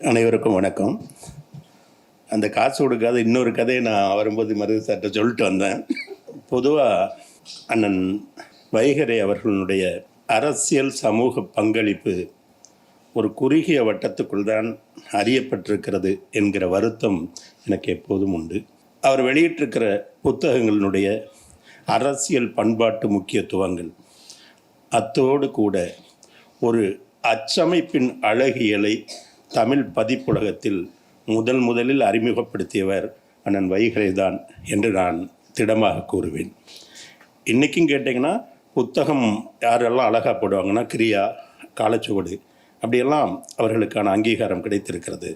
அனைவருக்கும் வணக்கம். அந்த காசு கொடுக்காத இன்னொரு கதையை நான் வரும்போது மருது சார்கிட்ட சொல்லிட்டு வந்தேன். பொதுவாக அண்ணன் வைகறை அவர்களுடைய அரசியல் சமூக பங்களிப்பு ஒரு குறுகிய வட்டத்துக்குள் தான் அறியப்பட்டிருக்கிறது என்கிற வருத்தம் எனக்கு எப்போதும் உண்டு. அவர் வெளியிட்டிருக்கிற புத்தகங்களினுடைய அரசியல் பண்பாட்டு முக்கியத்துவங்கள் அத்தோடு கூட ஒரு அச்சமைப்பின் அழகியலை தமிழ் பதிப்புலகத்தில் முதலில் அறிமுகப்படுத்தியவர் அண்ணன் வைகறை தான் என்று நான் திடமாக கூறுவேன். இன்றைக்கும் கேட்டிங்கன்னா புத்தகம் யாரெல்லாம் அழகாக போடுவாங்கன்னா கிரியா, காலச்சுவடு அப்படியெல்லாம் அவர்களுக்கான அங்கீகாரம் கிடைத்திருக்கிறது.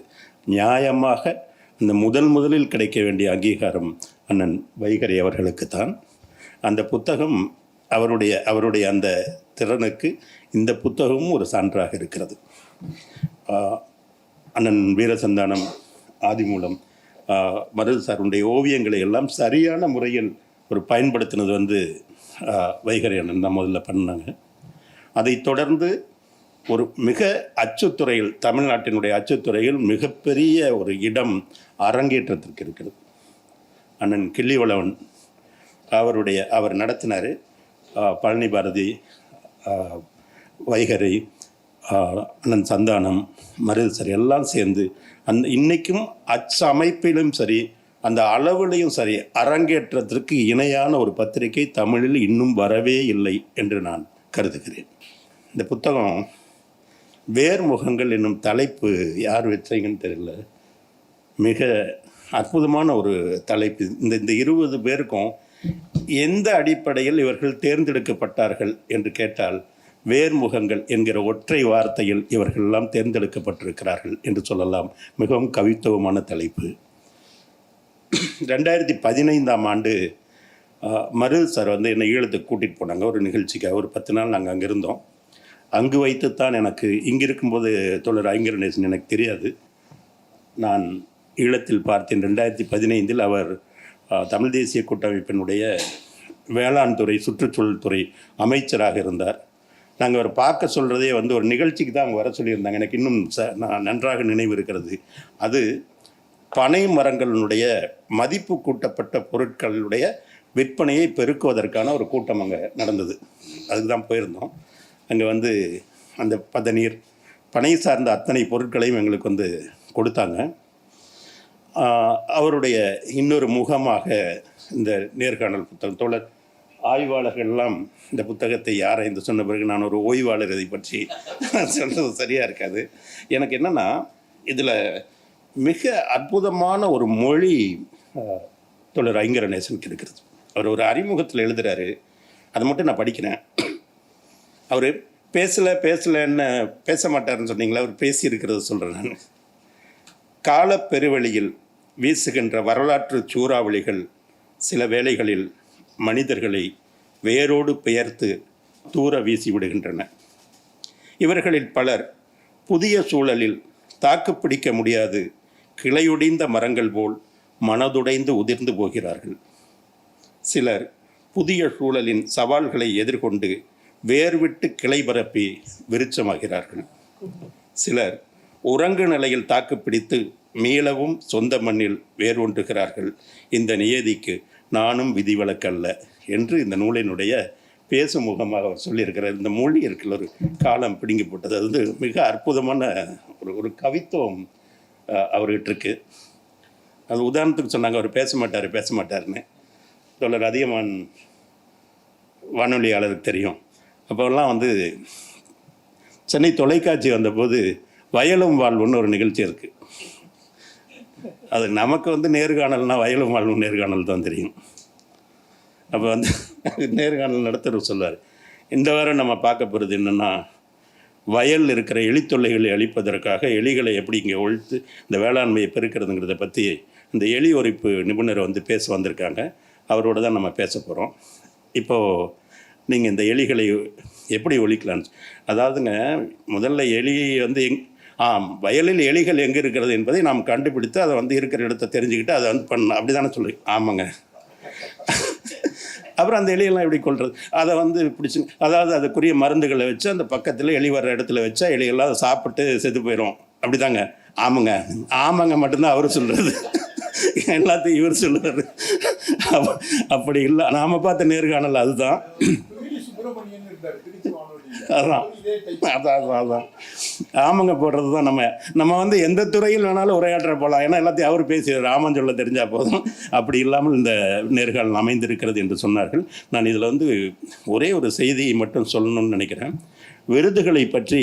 நியாயமாக அந்த முதலில் கிடைக்க வேண்டிய அங்கீகாரம் அண்ணன் வைகறை அவர்களுக்குத்தான். அந்த புத்தகம் அவருடைய அந்த திறனுக்கு இந்த புத்தகமும் ஒரு சான்றாக இருக்கிறது. அண்ணன் வீரசந்தானம், ஆதிமூலம், மருது சாருடைய ஓவியங்களை எல்லாம் சரியான முறையில் ஒரு பயன்படுத்தினது வைகறை அண்ணன் தான் முதல்ல பண்ணாங்க. அதை தொடர்ந்து ஒரு மிக அச்சுத்துறையில், தமிழ்நாட்டினுடைய அச்சுத்துறையில் மிகப்பெரிய ஒரு இடம் அரங்கேற்றத்திற்கு இருக்கிறது. அண்ணன் கிள்ளிவளவன் அவர் நடத்தினார். பழனி பாரதி, வைகறை, அண்ணன் சந்தானம், மருது சார் எல்லாம் சேர்ந்து இன்றைக்கும் அச்சமைப்பிலும் சரி அந்த அளவுலையும் சரி அரங்கேற்றத்திற்கு இணையான ஒரு பத்திரிகை தமிழில் இன்னும் வரவே இல்லை என்று நான் கருதுகிறேன். இந்த புத்தகம் வேர்முகங்கள் என்னும் தலைப்பு யார் வச்சீங்கன்னு தெரியல, மிக அற்புதமான ஒரு தலைப்பு. இந்த 20 பேருக்கும் எந்த அடிப்படையில் இவர்கள் தேர்ந்தெடுக்கப்பட்டார்கள் என்று கேட்டால் வேர்முகங்கள் என்கிற ஒற்றை வார்த்தையில் இவர்கள் எல்லாம் தேர்ந்தெடுக்கப்பட்டிருக்கிறார்கள் என்று சொல்லலாம். மிகவும் கவித்துவமான தலைப்பு. 2015ஆம் ஆண்டு மருது சார் என்னை ஈழத்துக்கு கூட்டிகிட்டு போனாங்க ஒரு நிகழ்ச்சிக்காக. ஒரு 10 நாள் நாங்கள் அங்கே இருந்தோம். அங்கு வைத்துத்தான் எனக்கு இங்கே இருக்கும்போது தோழர் ஐங்கரநேசன் எனக்கு தெரியாது, நான் ஈழத்தில் பார்த்தேன். 2015 அவர் தமிழ் தேசிய கூட்டமைப்பினுடைய வேளாண் துறை, சுற்றுச்சூழல் துறை அமைச்சராக இருந்தார். நாங்கள் அவர் பார்க்க சொல்கிறதே ஒரு நிகழ்ச்சிக்கு தான் அவங்க வர சொல்லியிருந்தாங்க. எனக்கு இன்னும் நான் நன்றாக நினைவு இருக்கிறது. அது பனை மரங்களினுடைய மதிப்பு கூட்டப்பட்ட பொருட்களுடைய விற்பனையை பெருக்குவதற்கான ஒரு கூட்டம் அங்கே நடந்தது. அதுக்கு தான் போயிருந்தோம். அங்கே அந்த பதநீர், பனை சார்ந்த அத்தனை பொருட்களையும் எங்களுக்கு கொடுத்தாங்க. அவருடைய இன்னொரு முகமாக இந்த நேர்காணல் புத்தகம், தோழர் ஆய்வாளர்கள்லாம் இந்த புத்தகத்தை ஆராய்ந்து சொன்ன பிறகு நான் ஒரு ஓய்வாளர் இதை பற்றி சொல்கிறது சரியாக இருக்காது. எனக்கு என்னென்னா, இதில் மிக அற்புதமான ஒரு மொழி தோழர் ஐங்கரநேசனுக்கு இருக்கிறது. அவர் ஒரு அறிமுகத்தில் எழுதுகிறாரு, அதை மட்டும் நான் படிக்கிறேன். அவர் பேசலைன்னு பேச மாட்டார்னு சொன்னீங்களா, அவர் பேசியிருக்கிறத சொல்கிறேன் நான். காலப்பெருவெளியில் வீசுகின்ற வரலாற்று சூறாவளிகள் சில வேளைகளில் மனிதர்களை வேரோடு பெயர்த்து தூர வீசிவிடுகின்றன. இவர்களில் பலர் புதிய சூழலில் தாக்குப்பிடிக்க முடியாது கிளையுடைந்த மரங்கள் போல் மனதுடைந்து உதிர்ந்து போகிறார்கள். சிலர் புதிய சூழலின் சவால்களை எதிர்கொண்டு வேர்விட்டு கிளை பரப்பி விருட்சமாகிறார்கள். சிலர் உறங்கு நிலையில் தாக்குப்பிடித்து மீளவும் சொந்த மண்ணில் வேரூன்றுகிறார்கள். இந்த நியதிக்கு நானும் விதிவிலக்கல்ல என்று இந்த நூலினுடைய பேசும் முகமாக அவர் சொல்லியிருக்கிறார். இந்த மொழி இருக்கிற ஒரு காலம் பிடுங்கி போட்டது, அது மிக அற்புதமான ஒரு கவித்துவம் அவர்கிட்ட இருக்கு. அது உதாரணத்துக்கு சொன்னாங்க, அவர் பேச மாட்டார்னு. தோழர் அதிகமான் வானொலியாளருக்கு தெரியும். அப்போல்லாம் சென்னை தொலைக்காட்சி வந்தபோது வயலும் வாழ்வுன்னு ஒரு நிகழ்ச்சி இருக்குது. அது நமக்கு நேர்காணல்னா வயலும் வாழ்வும் நேர்காணல் தான் தெரியும். அப்போ நேர்காணல் நடத்துகிற சொல்வார், இந்த வாரம் நம்ம பார்க்க போகிறது என்னென்னா, வயலில் இருக்கிற எலித்தொல்லைகளை அழிப்பதற்காக எலிகளை எப்படி இங்கே ஒழித்து இந்த வேளாண்மையை பெருக்கிறதுங்கிறத பற்றி இந்த எலி ஒழிப்பு நிபுணரை பேச வந்திருக்காங்க. அவரோட தான் நம்ம பேச போகிறோம். இப்போது நீங்கள் இந்த எலிகளை எப்படி ஒழிக்கலான்னு, அதாவதுங்க, முதல்ல எலி வயலில் எலிகள் எங்கே இருக்கிறது என்பதை நாம் கண்டுபிடித்து அதை இருக்கிற இடத்த தெரிஞ்சுக்கிட்டு அதை பண்ணணும், அப்படி தானே சொல்லி. ஆமாங்க. அப்புறம் அந்த எலியெல்லாம் எப்படி கொள்வது, அதை பிடிச்சி, அதாவது அதுக்குரிய மருந்துகளை வச்சு அந்த பக்கத்தில் எலி வர்ற இடத்துல வச்சா எலியெல்லாம் அதை சாப்பிட்டு செத்து போயிடும், அப்படி தாங்க. ஆமாங்க ஆமாங்க மட்டும்தான் அவர் சொல்கிறது, எல்லாத்தையும் இவர் சொல்லுவார். அப்படி இல்லை, நாம் பார்த்த நேர்காணல் அதுதான். அதான் அதான் அதான் ஆமாங்க போடுறது தான். நம்ம வந்து எந்த துறையில் வேணாலும் உரையாற்ற போகலாம், ஏன்னா எல்லாத்தையும் அவர் பேசி ராமன் சொல்ல தெரிஞ்சால் போதும். அப்படி இல்லாமல் இந்த நேர்காணல் அமைந்திருக்கிறது என்று சொன்னார்கள். நான் இதில் வந்து ஒரே ஒரு செய்தியை மட்டும் சொல்லணும்னு நினைக்கிறேன். விருதுகளை பற்றி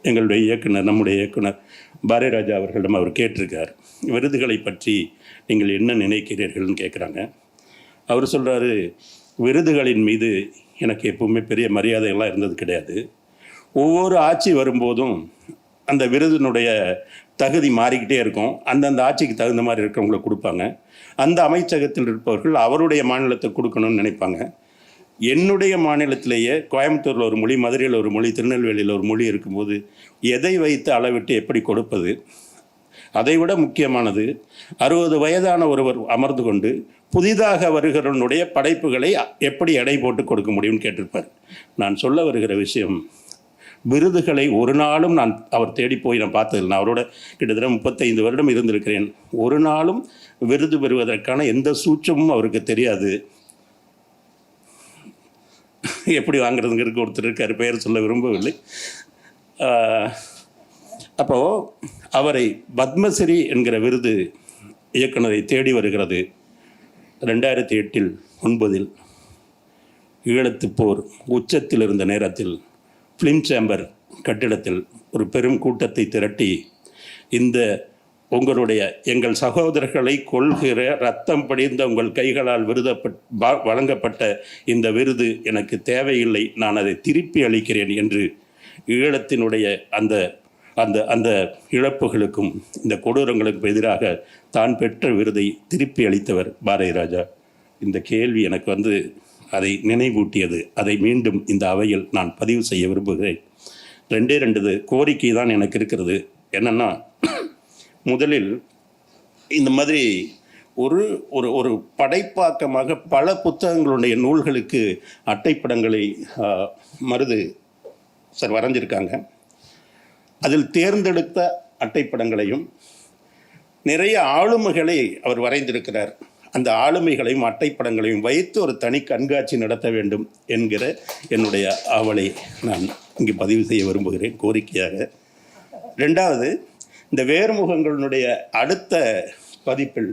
எங்களுடைய இயக்குனர், நம்முடைய இயக்குனர் பாரதிராஜா அவர்களிடம் அவர் கேட்டிருக்கார். விருதுகளை பற்றி நீங்கள் என்ன நினைக்கிறீர்கள்னு கேட்குறாங்க. அவர் சொல்கிறாரு, விருதுகளின் மீது எனக்கு எப்பவுமே பெரிய மரியாதையெல்லாம் இருந்தது கிடையாது. ஒவ்வொரு ஆட்சி வரும்போதும் அந்த விருதினுடைய தகுதி மாறிக்கிட்டே இருக்கும். அந்தந்த ஆட்சிக்கு தகுந்த மாதிரி இருக்கிறவங்களை கொடுப்பாங்க. அந்த அமைச்சகத்தில் இருப்பவர்கள் அவருடைய மாநிலத்தை கொடுக்கணும்னு நினைப்பாங்க. என்னுடைய மாநிலத்திலேயே கோயம்புத்தூரில் ஒரு மொழி, மதுரையில் ஒரு மொழி, திருநெல்வேலியில் ஒரு மொழி இருக்கும்போது எதை வைத்து அளவிட்டு எப்படி கொடுப்பது? அதைவிட முக்கியமானது 60 வயதான ஒருவர் அமர்ந்து கொண்டு புதிதாக வருகிறவனுடைய படைப்புகளை எப்படி எடை போட்டு கொடுக்க முடியும்னு கேட்டிருப்பார். நான் சொல்ல வருகிற விஷயம், விருதுகளை ஒரு நாளும் அவர் தேடி போய் நான் பார்த்ததில்லை. நான் அவரோட கிட்டத்தட்ட 35 வருடம் இருந்திருக்கிறேன். ஒரு நாளும் விருது பெறுவதற்கான எந்த சூட்சமும் அவருக்கு தெரியாது. எப்படி வாங்குறதுங்கிறதுக்கு ஒருத்தர் இருக்கார், பெயர் சொல்ல விரும்பவில்லை. அப்போது அவரை பத்மஸ்ரீ என்கிற விருது இயக்குனரை தேடி வருகிறது. 2008 9 ஈழத்துப் போர் உச்சத்தில் இருந்த நேரத்தில் ஃபிலிம் சேம்பர் கட்டிடத்தில் ஒரு பெரும் கூட்டத்தை திரட்டி, இந்த உங்களுடைய எங்கள் சகோதரர்களை கொள்கிற ரத்தம் படிந்த உங்கள் கைகளால் வழங்கப்பட்ட இந்த விருது எனக்கு தேவையில்லை, நான் அதை திருப்பி அளிக்கிறேன் என்று ஈழத்தினுடைய அந்த அந்த அந்த இழப்புகளுக்கும் இந்த கொடூரங்களுக்கும் எதிராக தான் பெற்ற விருதை திருப்பி அளித்தவர் பாரதிராஜா. இந்த கேள்வி எனக்கு வந்து அதை நினைவூட்டியது. அதை மீண்டும் இந்த அவையில் நான் பதிவு செய்ய விரும்புகிறேன். 2 கோரிக்கை தான் எனக்கு இருக்கிறது. என்னென்னா, முதலில் இந்த மாதிரி ஒரு ஒரு ஒரு படைப்பாக்கமாக பல புத்தகங்களுடைய நூல்களுக்கு அட்டைப்படங்களை மருது சார் வரைஞ்சிருக்காங்க. அதில் தேர்ந்தெடுத்த அட்டைப்படங்களையும் நிறைய ஆளுமைகளை அவர் வரைந்திருக்கிறார். அந்த ஆளுமைகளையும் அட்டைப்படங்களையும் வைத்து ஒரு தனி கண்காட்சி நடத்த வேண்டும் என்கிற என்னுடைய ஆவலை நான் இங்கு பதிவு செய்ய விரும்புகிறேன் கோரிக்கையாக. 2வது, இந்த வேர்முகங்களுடைய அடுத்த பதிப்பில்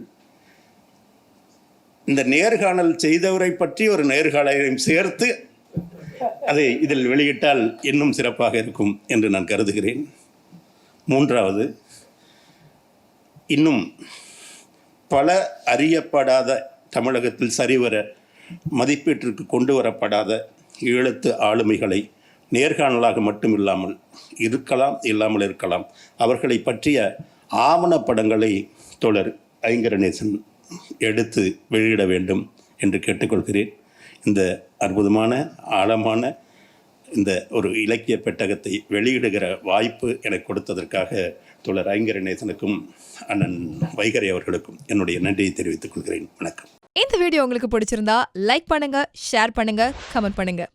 இந்த நேர்காணல் செய்தவரை பற்றி ஒரு நேர்காணலையும் சேர்த்து அதை இதில் வெளியிட்டால் இன்னும் சிறப்பாக இருக்கும் என்று நான் கருதுகிறேன். 3வது, இன்னும் பல அறியப்படாத, தமிழகத்தில் சரிவர மதிப்பீட்டிற்கு கொண்டு வரப்படாத ஈழத்து ஆளுமைகளை நேர்காணலாக மட்டும் இல்லாமல் இல்லாமல் இருக்கலாம், அவர்களை பற்றிய ஆவணப்படங்களை தோழர் ஐங்கரநேசன் எடுத்து வெளியிட வேண்டும் என்று கேட்டுக்கொள்கிறேன். இந்த அற்புதமான ஆழமான இந்த ஒரு இலக்கிய பெட்டகத்தை வெளியிடுகிற வாய்ப்பு எனக்கு கொடுத்ததற்காக தோழர் ஐங்கரநேசனுக்கும் அண்ணன் வைகரை அவர்களுக்கும் என்னுடைய நன்றியை தெரிவித்துக் கொள்கிறேன். வணக்கம். இந்த வீடியோ உங்களுக்கு பிடிச்சிருந்தா லைக் பண்ணுங்க, ஷேர் பண்ணுங்க, கமெண்ட் பண்ணுங்க.